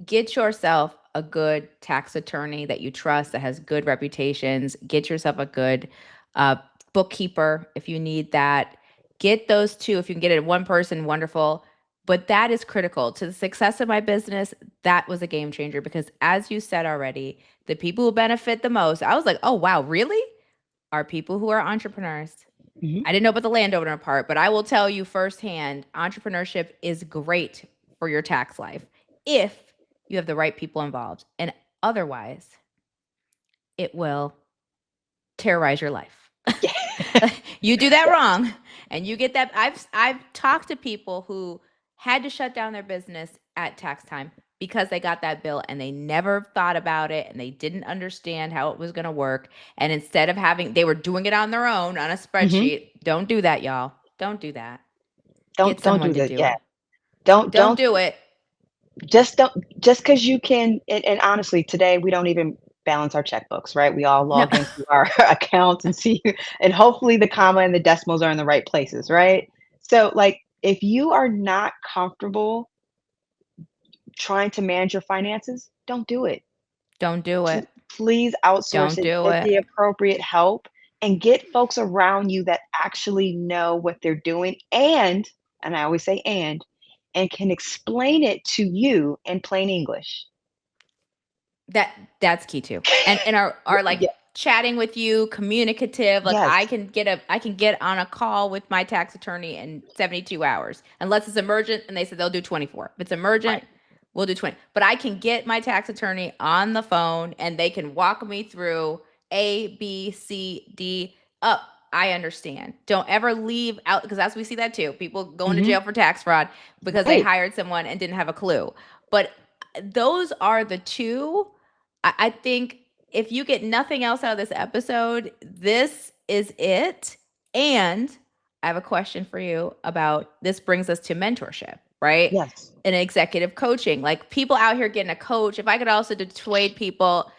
Speaker 1: Get yourself a good tax attorney that you trust that has good reputations. Get yourself a good uh, bookkeeper if you need that. Get those two. If you can get it in one person, wonderful. But that is critical to the success of my business. That was a game changer because, as you said already, the people who benefit the most, I was like, oh, wow, really? Are people who are entrepreneurs.
Speaker 2: Mhm.
Speaker 1: I didn't know about the landowner part, but I will tell you firsthand entrepreneurship is great for your tax life if you have the right people involved. And otherwise, it will terrorize your life.
Speaker 2: Yeah.
Speaker 1: You do that
Speaker 2: Yes.
Speaker 1: wrong and you get that. I've talked to people who had to shut down their business at tax time because they got that bill and they never thought about it and they didn't understand how it was going to work, and instead of having they were doing it on their own on a
Speaker 2: Mhm.
Speaker 1: spreadsheet. Don't do that, y'all. Don't do that. Get
Speaker 2: Don't
Speaker 1: someone
Speaker 2: do
Speaker 1: to
Speaker 2: that.
Speaker 1: do
Speaker 2: Yeah.
Speaker 1: it. Don't
Speaker 2: Don't
Speaker 1: do it.
Speaker 2: don't just because you can and honestly, today we don't even balance our checkbooks, right? We all
Speaker 1: No.
Speaker 2: log into our accounts and see and hopefully the comma and the decimals are in the right places, right? So, like, if you are not comfortable trying to manage your finances, don't do it.
Speaker 1: Don't do
Speaker 2: Pl
Speaker 1: it.
Speaker 2: Please outsource
Speaker 1: Don't
Speaker 2: it,
Speaker 1: do
Speaker 2: get
Speaker 1: it.
Speaker 2: the appropriate help, and get folks around you that actually know what they're doing and I always say and can explain it to you in plain English.
Speaker 1: That's key too. And are like
Speaker 2: Yeah,
Speaker 1: chatting with you, communicative. Like
Speaker 2: yes,
Speaker 1: I can get on a call with my tax attorney in 72 hours. Unless it's emergent and they said they'll do 24. If it's emergent,
Speaker 2: right.
Speaker 1: we'll do 20. But I can get my tax attorney on the phone and they can walk me through A, B, C, D. Up. I understand. Don't ever leave out because as we see that too. People going to
Speaker 2: Mhm,
Speaker 1: jail for tax fraud because they
Speaker 2: right.
Speaker 1: hired someone and didn't have a clue. But those are the two. I think if you get nothing else out of this episode, this is it. And I have a question for you about this brings us to mentorship, right?
Speaker 2: Yes.
Speaker 1: And executive coaching. Like people out here getting a coach. If I could also dissuade people,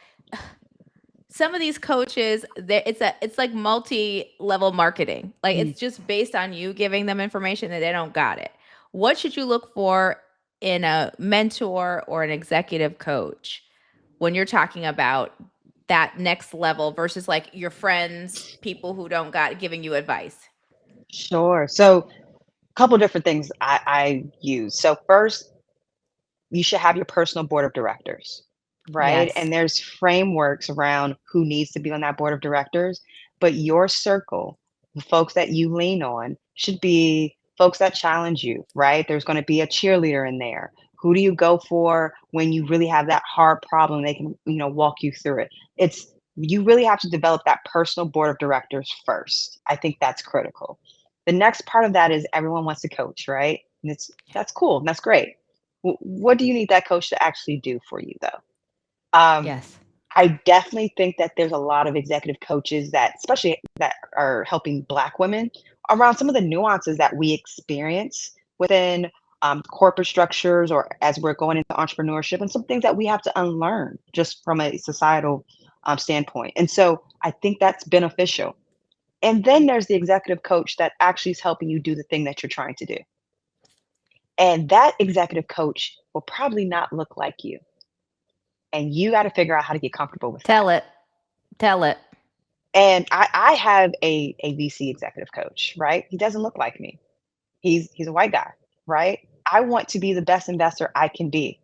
Speaker 1: some of these coaches, it's like multi-level marketing. Like
Speaker 2: Mm.
Speaker 1: it's just based on you giving them information that they don't got it. What should you look for in a mentor or an executive coach when you're talking about that next level versus like your friends, people who don't got giving you advice?
Speaker 2: Sure. So, a couple different things I use. So first, you should have your personal board of directors, right?
Speaker 1: Yes.
Speaker 2: And there's frameworks around who needs to be on that board of directors, but your circle, the folks that you lean on, should be folks that challenge you, right? There's going to be a cheerleader in there Who do you go for when you really have that hard problem? They can, walk you through it. It's You really have to develop that personal board of directors first. I think that's critical. The next part of that is everyone wants to coach, right? And that's cool. And that's great. What do you need that coach to actually do for you, though? Um,
Speaker 1: Yes.
Speaker 2: I definitely think that there's a lot of executive coaches that, especially that are helping Black women around some of the nuances that we experience within corporate structures or as we're going into entrepreneurship, and some things that we have to unlearn just from a societal standpoint. And so I think that's beneficial. And then there's the executive coach that actually is helping you do the thing that you're trying to do. And that executive coach will probably not look like you. And you got to figure out how to get comfortable with that.
Speaker 1: Tell it. Tell it.
Speaker 2: And I have a VC executive coach, right? He doesn't look like me. He's a white guy, right? I want to be the best investor I can be.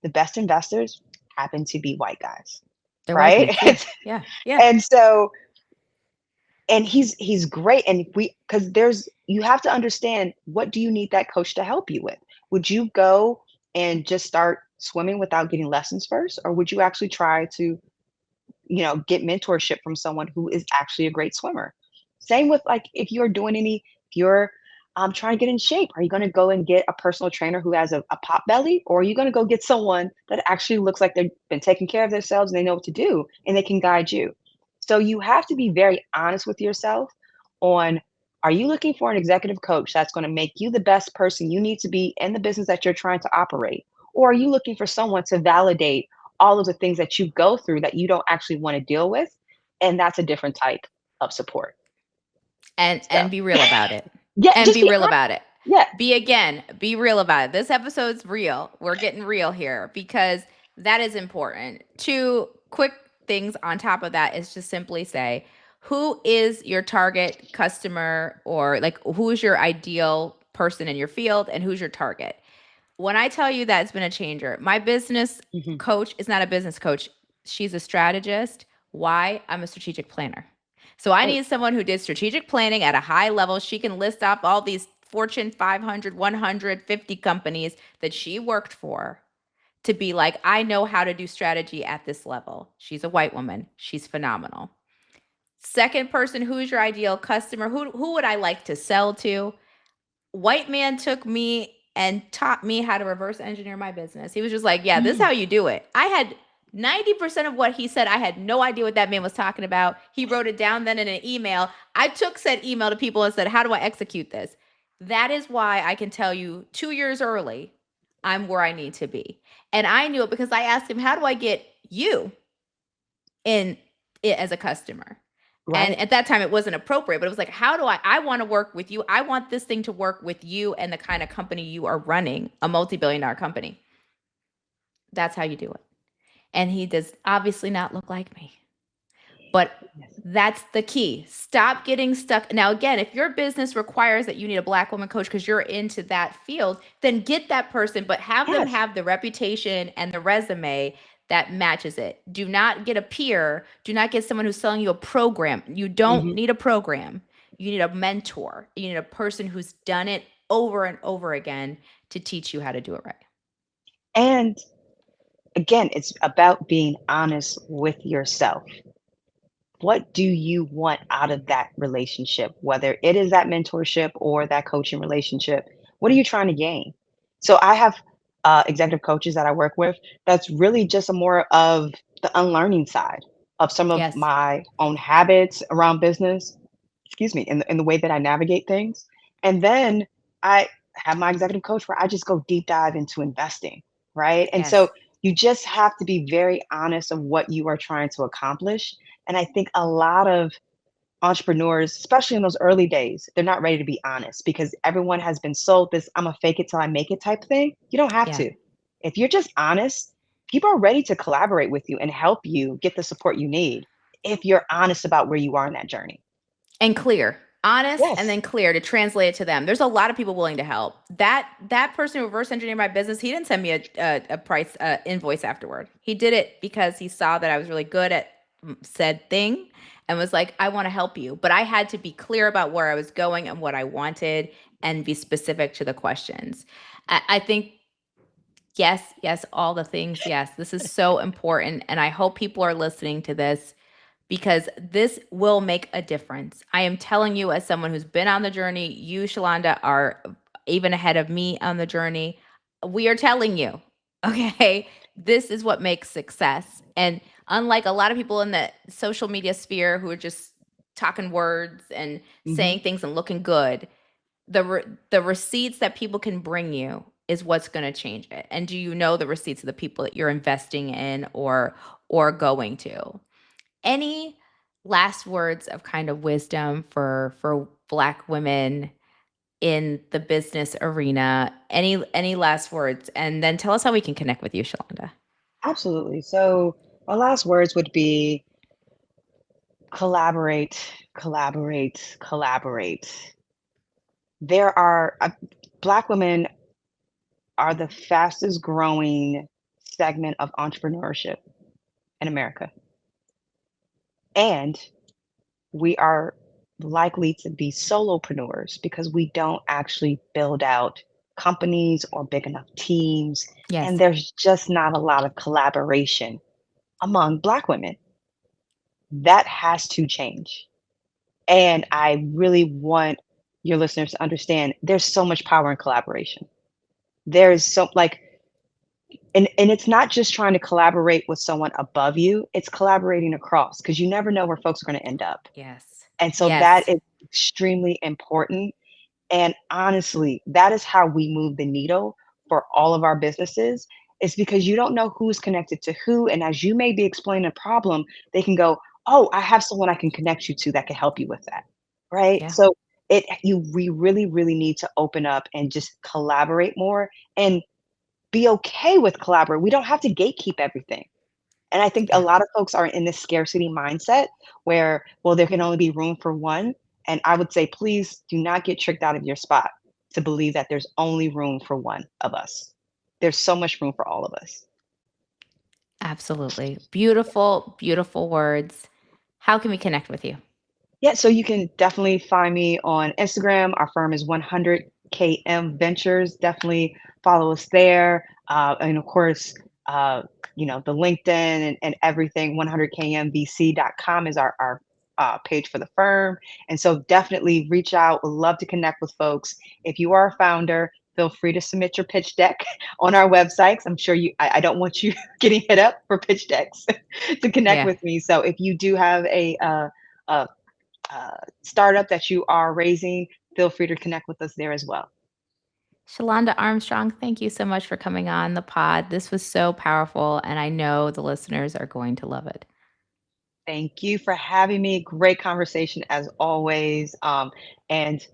Speaker 2: The best investors happen to be white guys,
Speaker 1: They're white
Speaker 2: right?
Speaker 1: dudes. Yeah. Yeah. Yeah.
Speaker 2: And so, and he's great. And because you have to understand, what do you need that coach to help you with? Would you go and just start swimming without getting lessons first, or would you actually try to get mentorship from someone who is actually a great swimmer? Same with, like, if you're trying to get in shape, are you going to go and get a personal trainer who has a pot belly, or are you going to go get someone that actually looks like they've been taking care of themselves and they know what to do and they can guide you? So you have to be very honest with yourself on, are you looking for an executive coach that's going to make you the best person you need to be in the business that you're trying to operate? Or are you looking for someone to validate all of the things that you go through that you don't actually want to deal with? And that's a different type of support.
Speaker 1: And
Speaker 2: So,
Speaker 1: be real about it.
Speaker 2: yeah,
Speaker 1: And
Speaker 2: just
Speaker 1: be
Speaker 2: be
Speaker 1: real
Speaker 2: honest.
Speaker 1: about it.
Speaker 2: Yeah.
Speaker 1: Be real about it. This episode's real. We're getting real here because that is important. Two quick things on top of that is just simply say, who is your target customer, or like who's your ideal person in your field and who's your target? When I tell you that, it's been a changer. My business
Speaker 2: Hmm.
Speaker 1: coach is not a business coach. She's a strategist. Why? I'm a strategic planner. So I
Speaker 2: Right.
Speaker 1: need someone who did strategic planning at a high level. She can list off all these Fortune 500, 150 companies that she worked for to be like, I know how to do strategy at this level. She's a white woman. She's phenomenal. Second person, who's your ideal customer? Who would I like to sell to? White man took me and taught me how to reverse engineer my business. He was just like, yeah, this is
Speaker 2: Mm.
Speaker 1: how you do it. I had 90% of what he said, I had no idea what that man was talking about. He wrote it down then in an email. I took said email to people and said, how do I execute this? That is why I can tell you 2 years early, I'm where I need to be. And I knew it because I asked him, how do I get you in it as a customer? And
Speaker 2: Right.
Speaker 1: at that time it wasn't appropriate, but it was like, how do I want to work with you. I want this thing to work with you and the kind of company you are running, a multi-billion dollar company. That's how you do it. And he does obviously not look like me. But
Speaker 2: Yes.
Speaker 1: that's the key. Stop getting stuck. Now, again, if your business requires that you need a Black woman coach because you're into that field, then get that person, but have them
Speaker 2: Yes.
Speaker 1: have the reputation and the resume that matches it. Do not get a peer. Do not get someone who's selling you a program. You don't
Speaker 2: Hmm.
Speaker 1: need a program. You need a mentor. You need a person who's done it over and over again to teach you how to do it right.
Speaker 2: And again, it's about being honest with yourself. What do you want out of that relationship? Whether it is that mentorship or that coaching relationship, what are you trying to gain? So I have executive coaches that I work with. That's really just a more of the unlearning side of some of
Speaker 1: Yes.
Speaker 2: my own habits around business. Excuse me, in the way that I navigate things. And then I have my executive coach where I just go deep dive into investing, right? And so
Speaker 1: Yes.
Speaker 2: you just have to be very honest of what you are trying to accomplish. And I think a lot of entrepreneurs, especially in those early days, they're not ready to be honest because everyone has been sold this I'm a fake it till I make it type thing. You don't have
Speaker 1: Yeah.
Speaker 2: to. If you're just honest, people are ready to collaborate with you and help you get the support you need if you're honest about where you are in that journey.
Speaker 1: And clear, honest, and
Speaker 2: Yes.
Speaker 1: then clear to translate it to them. There's a lot of people willing to help. That person who reverse engineered my business, he didn't send me a price invoice afterward. He did it because he saw that I was really good at said thing and was like, I want to help you. But I had to be clear about where I was going and what I wanted and be specific to the questions. I think Yes, yes, all the things. Yes, this is so important. And I hope people are listening to this because this will make a difference. I am telling you, as someone who's been on the journey, you, Shalanda, are even ahead of me on the journey. We are telling you, okay, this is what makes success. And unlike a lot of people in the social media sphere who are just talking words and
Speaker 2: Hmm.
Speaker 1: saying things and looking good, the receipts that people can bring you is what's going to change it. And do you know the receipts of the people that you're investing in or going to? Any last words of kind of wisdom for Black women in the business arena? Any last words? And then tell us how we can connect with you, Shalanda.
Speaker 2: Absolutely. So my last words would be collaborate, collaborate, collaborate. There are Black women are the fastest growing segment of entrepreneurship in America. And we are likely to be solopreneurs because we don't actually build out companies or big enough teams. And
Speaker 1: Yes.
Speaker 2: there's just not a lot of collaboration among Black women. That has to change. And I really want your listeners to understand there's so much power in collaboration. There's so like and it's not just trying to collaborate with someone above you, it's collaborating across because you never know where folks are going to end up.
Speaker 1: Yes.
Speaker 2: And so that
Speaker 1: Yes.
Speaker 2: is extremely important. And honestly, that is how we move the needle for all of our businesses. Is because you don't know who's connected to who. And as you may be explaining a problem, they can go, oh, I have someone I can connect you to that can help you with that. Right.
Speaker 1: Yeah.
Speaker 2: So we really, really need to open up and just collaborate more and be okay with collaborate. We don't have to gatekeep everything. And I think a
Speaker 1: Yeah.
Speaker 2: lot of folks are in this scarcity mindset where, well, there can only be room for one. And I would say, please do not get tricked out of your spot to believe that there's only room for one of us. There's so much room for all of us.
Speaker 1: Absolutely. Beautiful, beautiful words. How can we connect with you?
Speaker 2: Yeah, so you can definitely find me on Instagram. Our firm is 100 KM Ventures. Definitely follow us there. And of course, uh, the LinkedIn and everything, 100kmvc.com is our page for the firm. And so definitely reach out. Would love to connect with folks. If you are a founder, feel free to submit your pitch deck on our websites. I'm sure I don't want you getting hit up for pitch decks to connect
Speaker 1: Yeah.
Speaker 2: with me. So if you do have a startup that you are raising, feel free to connect with us there as well.
Speaker 1: Shalanda Armstrong, thank you so much for coming on the pod. This was so powerful, and I know the listeners are going to love it.
Speaker 2: Thank you for having me. Great conversation as always. And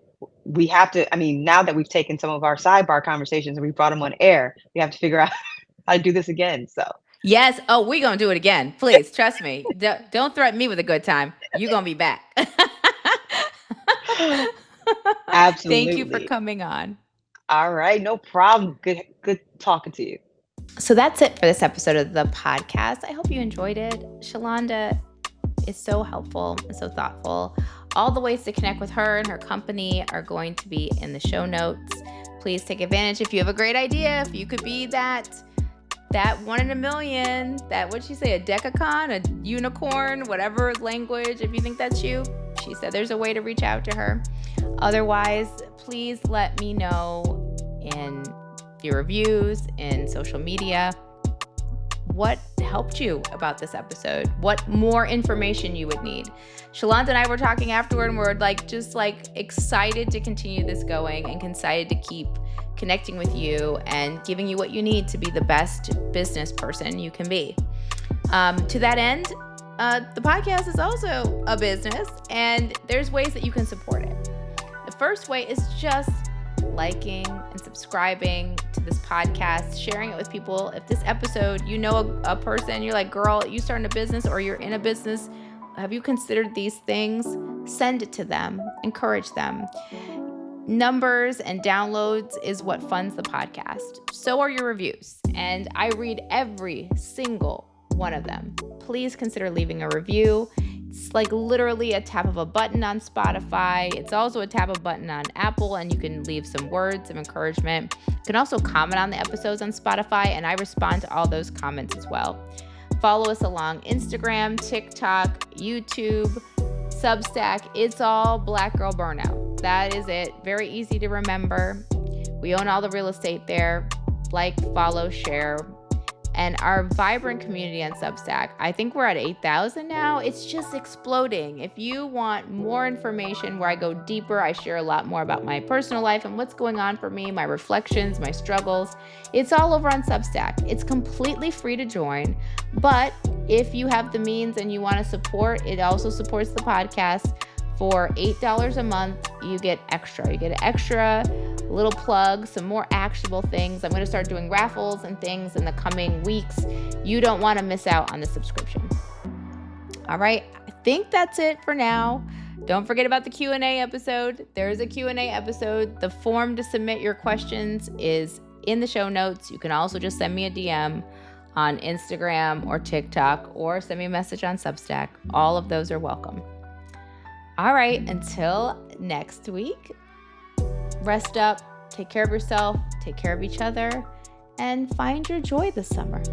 Speaker 2: we have to, I mean, now that we've taken some of our sidebar conversations and we brought them on air, we have to figure out how to do this again. So,
Speaker 1: Yes. Oh, we're going to do it again. Please, trust me. Don't threaten me with a good time. You're going to be back. Thank you for
Speaker 2: absolutely.
Speaker 1: coming on.
Speaker 2: All right, no problem. Good talking to you.
Speaker 1: So that's it for this episode of the podcast. I hope you enjoyed it. Shalanda is so helpful and so thoughtful. All the ways to connect with her and her company are going to be in the show notes. Please take advantage if you have a great idea. If you could be that one in a million, that what'd she say, a decacon, a unicorn, whatever language, if you think that's you, she said there's a way to reach out to her. Otherwise, please let me know in your reviews in social media what helped you about this episode, what more information you would need. Shalanda and I were talking afterward and we're just excited to continue this going and excited to keep connecting with you and giving you what you need to be the best business person you can be. To that end, the podcast is also a business and there's ways that you can support it. The first way is just liking and subscribing to this podcast, sharing it with people. If this episode, you know a person, you're like, girl, you starting a business or you're in a business, have you considered these things? Send it to them, encourage them. Numbers and downloads is what funds the podcast. So are your reviews. And I read every single one of them. Please consider leaving a review. It's like literally a tap of a button on Spotify. It's also a tap of a button on Apple, and you can leave some words of encouragement. You can also comment on the episodes on Spotify, and I respond to all those comments as well. Follow us along Instagram, TikTok, YouTube, Substack. It's all Black Girl Burnout. That is it. Very easy to remember. We own all the real estate there. Like, follow, share. And our vibrant community on Substack, I think we're at 8,000 now. It's just exploding. If you want more information where I go deeper, I share a lot more about my personal life and what's going on for me, my reflections, my struggles. It's all over on Substack. It's completely free to join. But if you have the means and you want to support, it also supports the podcast. For $8 a month, you get extra. You get an extra little plug, some more actionable things. I'm going to start doing raffles and things in the coming weeks. You don't want to miss out on the subscription. All right, I think that's it for now. Don't forget about the Q&A episode. There is a Q&A episode. The form to submit your questions is in the show notes. You can also just send me a DM on Instagram or TikTok, or send me a message on Substack. All of those are welcome. All right, until next week, rest up, take care of yourself, take care of each other, and find your joy this summer.